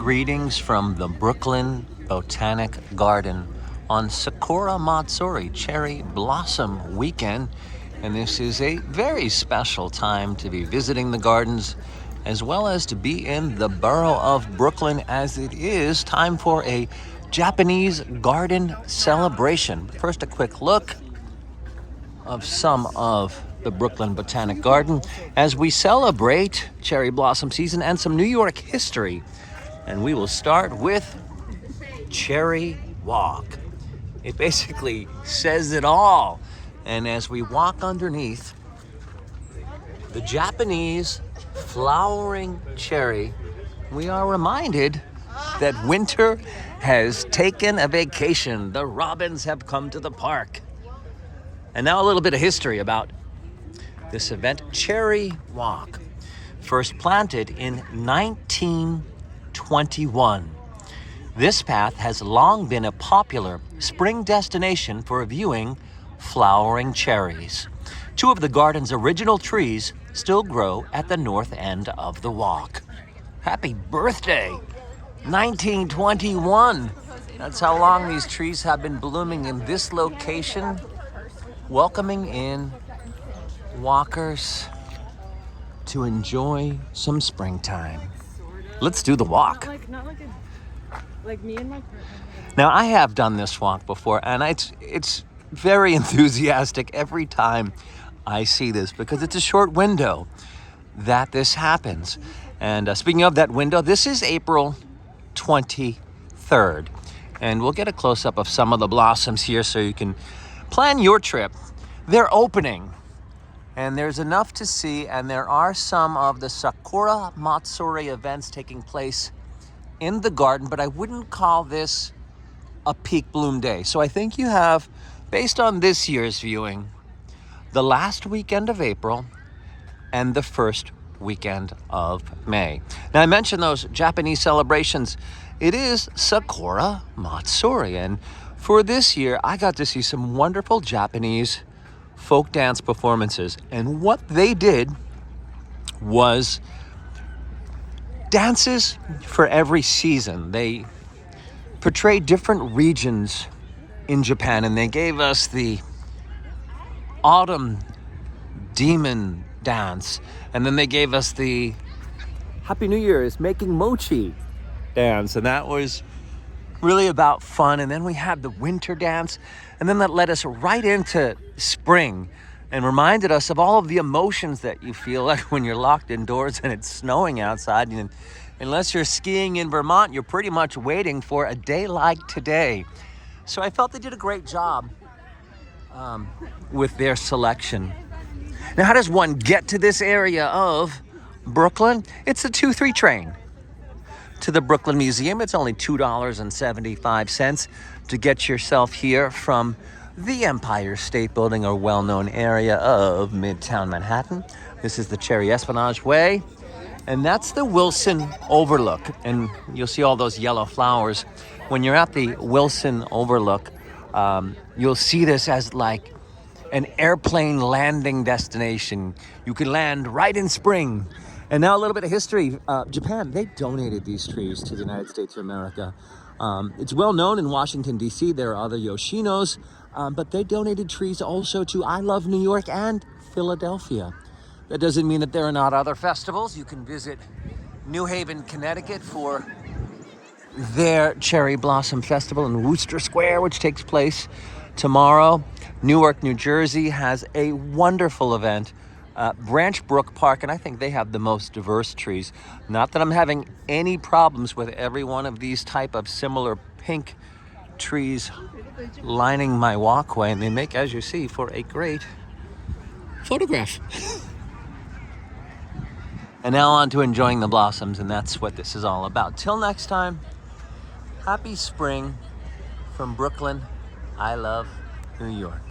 Greetings from the Brooklyn Botanic Garden on Sakura Matsuri, Cherry Blossom Weekend. And this is a very special time to be visiting the gardens as well as to be in the borough of Brooklyn, as it is time for a Japanese garden celebration. But first, a quick look of some of the Brooklyn Botanic Garden as we celebrate cherry blossom season and some New York history. And we will start with Cherry Walk. It basically says it all. And as we walk underneath the Japanese flowering cherry, we are reminded that winter has taken a vacation. The robins have come to the park. And now a little bit of history about this event. Cherry Walk, first planted in 1921. This path has long been a popular spring destination for viewing flowering cherries. Two of the garden's original trees still grow at the north end of the walk. Happy birthday, 1921. That's how long these trees have been blooming in this location, welcoming in walkers to enjoy some springtime. Let's do the walk. Like me and my partner. Now, I have done this walk before, and it's very enthusiastic every time I see this because it's a short window that this happens. And speaking of that window, this is April 23rd. And we'll get a close-up of some of the blossoms here so you can plan your trip. They're opening, and there's enough to see, and there are some of the Sakura Matsuri events taking place in the garden, but I wouldn't call this a peak bloom day. So I think you have, based on this year's viewing, the last weekend of April and the first weekend of May. Now, I mentioned those Japanese celebrations. It is Sakura Matsuri, and for this year, I got to see some wonderful Japanese folk dance performances. And what they did was dances for every season. They portrayed different regions in Japan, and they gave us the autumn demon dance, and then they gave us the Happy New Year is making mochi dance, and that was really about fun. And then we had the winter dance, and then that led us right into spring and reminded us of all of the emotions that you feel like when you're locked indoors and it's snowing outside. And unless you're skiing in Vermont, you're pretty much waiting for a day like today. So I felt they did a great job with their selection. Now, how does one get to this area of Brooklyn? It's a 2-3 train to the Brooklyn Museum. It's only $2.75 to get yourself here from the Empire State Building, a well-known area of Midtown Manhattan. This is the Cherry Esplanade Way, and that's the Wilson Overlook. And you'll see all those yellow flowers. When you're at the Wilson Overlook, you'll see this as like an airplane landing destination. You can land right in spring. And now a little bit of history. Japan, they donated these trees to the United States of America. It's well known in Washington, D.C. There are other Yoshinos, but they donated trees also to I Love New York and Philadelphia. That doesn't mean that there are not other festivals. You can visit New Haven, Connecticut for their Cherry Blossom Festival in Wooster Square, which takes place tomorrow. Newark, New Jersey has a wonderful event. Branch Brook Park, and I think they have the most diverse trees. Not that I'm having any problems with every one of these type of similar pink trees lining my walkway, and they make, as you see, for a great photograph. And now on to enjoying the blossoms, and that's what this is all about. Till next time, happy spring from Brooklyn. I love New York.